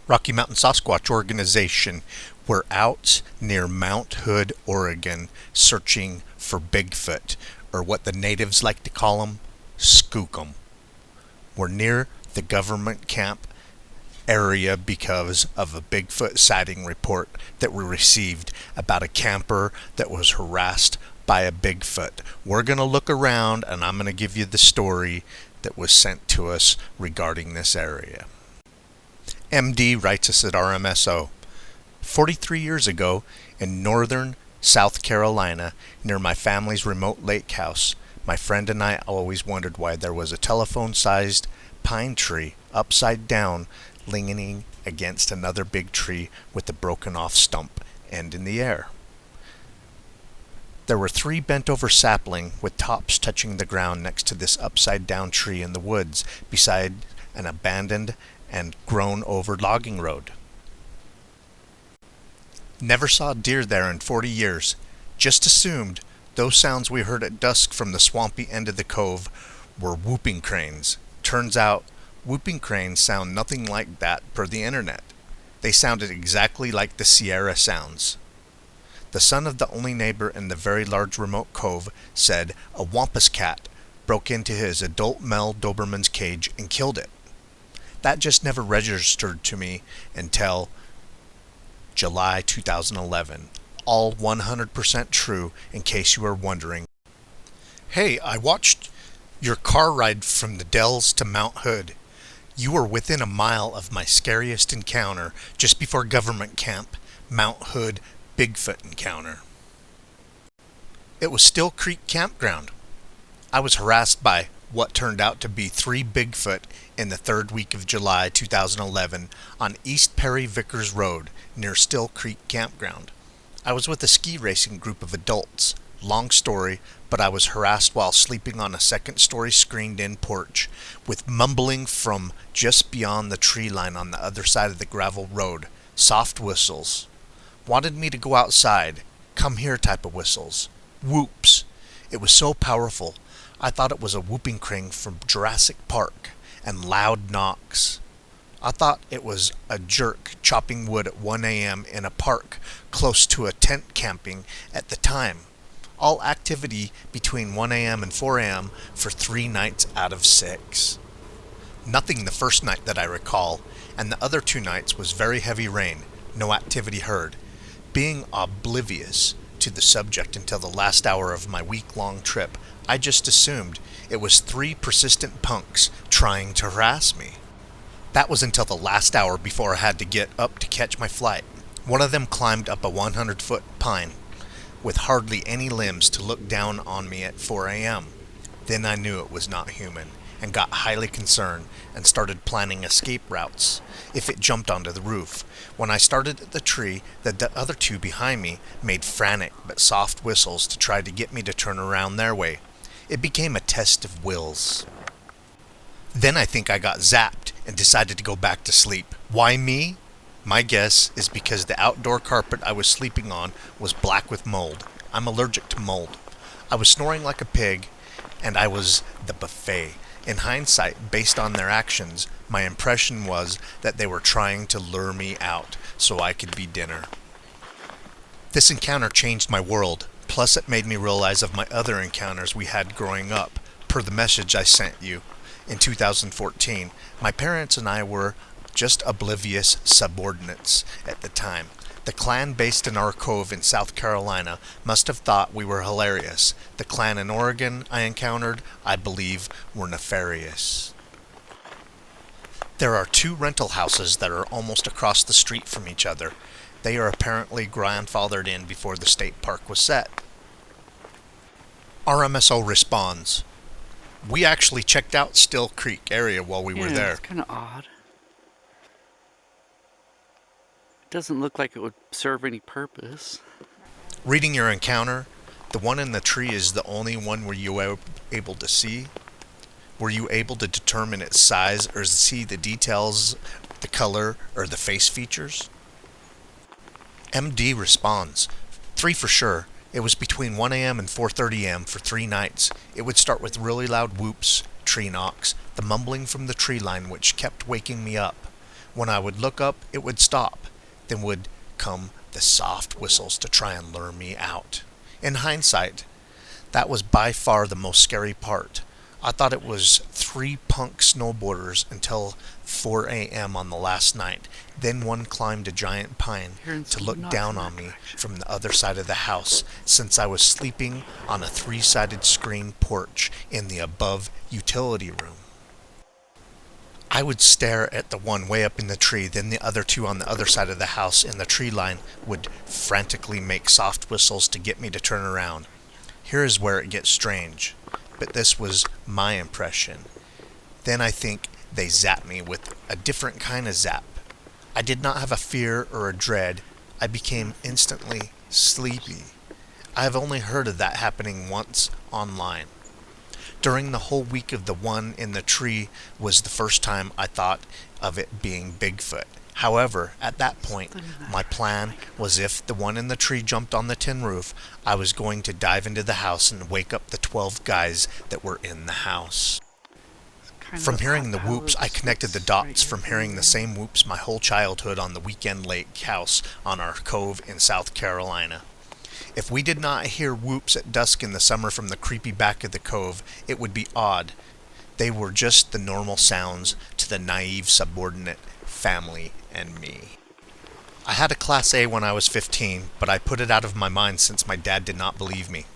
Rocky Mountain Sasquatch organization. We're out near Mount Hood, Oregon, searching for Bigfoot, or what the natives like to call him, Skookum. We're near the government camp area because of a Bigfoot sighting report that we received about a camper that was harassed by a Bigfoot. We're going to look around and I'm going to give you the story that was sent to us regarding this area. MD writes us at RMSO. 43 years ago, in northern South Carolina, near my family's remote lake house, my friend and I always wondered why there was a telephone-sized pine tree upside down leaning against another big tree with a broken-off stump end in the air. There were 3 bent-over saplings with tops touching the ground next to this upside-down tree in the woods beside an abandoned and grown-over logging road. Never saw deer there in 40 years. Just assumed those sounds we heard at dusk from the swampy end of the cove were whooping cranes. Turns out, whooping cranes sound nothing like that per the internet. They sounded exactly like the Sierra sounds. The son of the only neighbor in the very large remote cove said a wampus cat broke into his adult male Doberman's cage and killed it. That just never registered to me until July 2011. All 100% true, in case you were wondering. Hey, I watched your car ride from the Dells to Mount Hood. You were within a mile of my scariest encounter just before government camp, Mount Hood Bigfoot encounter. It was Still Creek Campground. I was harassed by what turned out to be 3 Bigfoot in the 3rd week of July 2011 on East Perry Vickers Road near Still Creek Campground. I was with a ski racing group of adults. Long story, but I was harassed while sleeping on a 2nd-story screened-in porch with mumbling from just beyond the tree line on the other side of the gravel road. Soft whistles. Wanted me to go outside. Come here type of whistles. Whoops. It was so powerful. I thought it was a whooping crane from Jurassic Park, and loud knocks. I thought it was a jerk chopping wood at 1 a.m. in a park close to a tent camping at the time. All activity between 1 a.m. and 4 a.m. for 3 nights out of 6. Nothing the first night that I recall, and the other 2 nights was very heavy rain, no activity heard. Being oblivious to the subject until the last hour of my week-long trip, I just assumed it was 3 persistent punks trying to harass me. That was until the last hour before I had to get up to catch my flight. One of them climbed up a 100-foot pine with hardly any limbs to look down on me at 4 a.m. Then I knew it was not human and got highly concerned and started planning escape routes if it jumped onto the roof. When I started at the tree, the other 2 behind me made frantic but soft whistles to try to get me to turn around their way. It became a test of wills. Then I think I got zapped and decided to go back to sleep. Why me? My guess is because the outdoor carpet I was sleeping on was black with mold. I'm allergic to mold. I was snoring like a pig, and I was the buffet. In hindsight, based on their actions, my impression was that they were trying to lure me out so I could be dinner. This encounter changed my world. Plus, it made me realize of my other encounters we had growing up, per the message I sent you in 2014. My parents and I were just oblivious subordinates at the time. The clan based in our cove in South Carolina must have thought we were hilarious. The clan in Oregon I encountered, I believe, were nefarious. There are 2 rental houses that are almost across the street from each other. They are apparently grandfathered in before the state park was set. RMSO responds. We actually checked out Still Creek area while we were there. It's kind of odd. It doesn't look like it would serve any purpose. Reading your encounter, the one in the tree is the only one were you able to see? Were you able to determine its size or see the details, the color, or the face features? MD responds, 3 for sure. It was between 1 a.m. and 4:30 a.m. for 3 nights. It would start with really loud whoops, tree knocks, the mumbling from the tree line which kept waking me up. When I would look up, it would stop. Then would come the soft whistles to try and lure me out. In hindsight, that was by far the most scary part. I thought it was 3 punk snowboarders until 4 a.m. on the last night. Then one climbed a giant pine to look down on me from the other side of the house, since I was sleeping on a 3-sided screen porch in the above utility room. I would stare at the one way up in the tree, then the other 2 on the other side of the house in the tree line would frantically make soft whistles to get me to turn around. Here is where it gets strange, but this was my impression. Then I think they zapped me with a different kind of zap. I did not have a fear or a dread. I became instantly sleepy. I have only heard of that happening once online. During the whole week of the one in the tree was the first time I thought of it being Bigfoot. However, at that point, my plan was if the one in the tree jumped on the tin roof, I was going to dive into the house and wake up the 12 guys that were in the house. From hearing the whoops, I connected the dots from hearing the same whoops my whole childhood on the weekend lake house on our cove in South Carolina. If we did not hear whoops at dusk in the summer from the creepy back of the cove, it would be odd. They were just the normal sounds to the naive subordinate family and me. I had a Class A when I was 15, but I put it out of my mind since my dad did not believe me.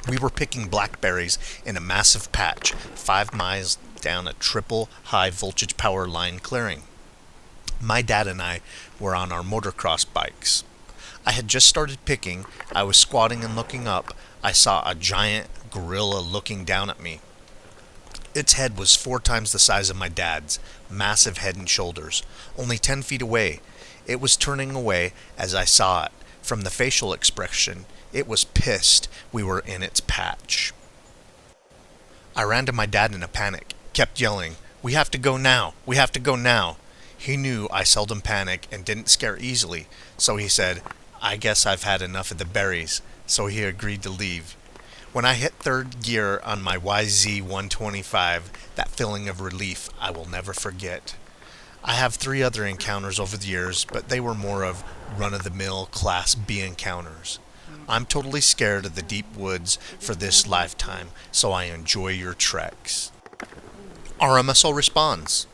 We were picking blackberries in a massive patch, 5 miles down a triple high voltage power line clearing. My dad and I were on our motocross bikes. I had just started picking. I was squatting and looking up. I saw a giant gorilla looking down at me. Its head was 4 times the size of my dad's, massive head and shoulders, only 10 feet away. It was turning away as I saw it. From the facial expression, it was pissed we were in its patch. I ran to my dad in a panic, kept yelling, "We have to go now! We have to go now!" He knew I seldom panic and didn't scare easily, so he said, "I guess I've had enough of the berries," so he agreed to leave. When I hit 3rd gear on my YZ-125, that feeling of relief I will never forget. I have 3 other encounters over the years, but they were more of run-of-the-mill Class B encounters. I'm totally scared of the deep woods for this lifetime, so I enjoy your treks. RMSO responds,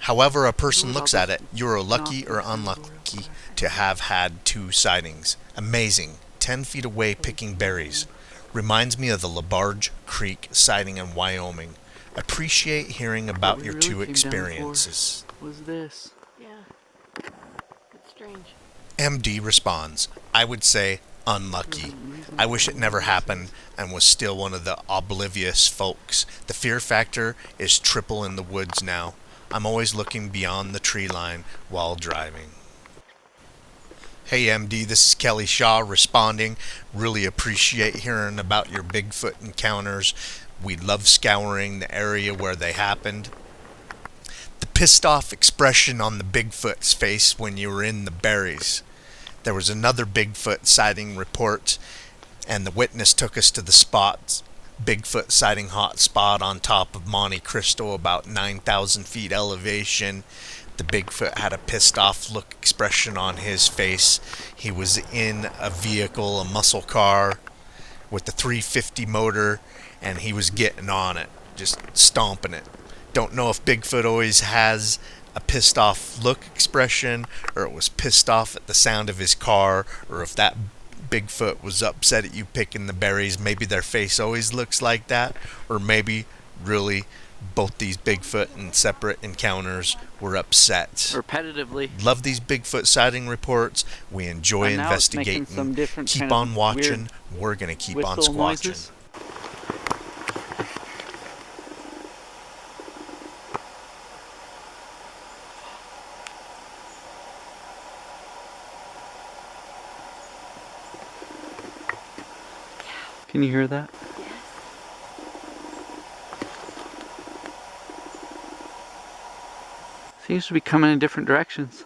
however a person looks at it, you are lucky or unlucky to have had 2 sightings. Amazing. 10 feet away picking berries. Reminds me of the Labarge Creek sighting in Wyoming. Appreciate hearing about your 2 experiences. Was this? Yeah. It's strange. MD responds, I would say unlucky. I wish it never happened and was still one of the oblivious folks. The fear factor is triple in the woods now. I'm always looking beyond the tree line while driving. Hey MD, this is Kelly Shaw responding. Really appreciate hearing about your Bigfoot encounters. We love scouring the area where they happened. The pissed off expression on the Bigfoot's face when you were in the berries. There was another Bigfoot sighting report, and the witness took us to the spots. Bigfoot sighting hot spot on top of Monte Cristo, about 9,000 feet elevation. The Bigfoot had a pissed off look expression on his face. He was in a vehicle, a muscle car with a 350 motor, and he was getting on it, just stomping it. Don't know if Bigfoot always has a pissed off look expression, or it was pissed off at the sound of his car, or if that Bigfoot was upset at you picking the berries. Maybe their face always looks like that, or maybe really both these Bigfoot and separate encounters were upset. Repetitively. Love these Bigfoot sighting reports. We enjoy investigating. Keep on watching. We're going to keep on squatching. Noises. Can you hear that? Yes. Seems to be coming in different directions.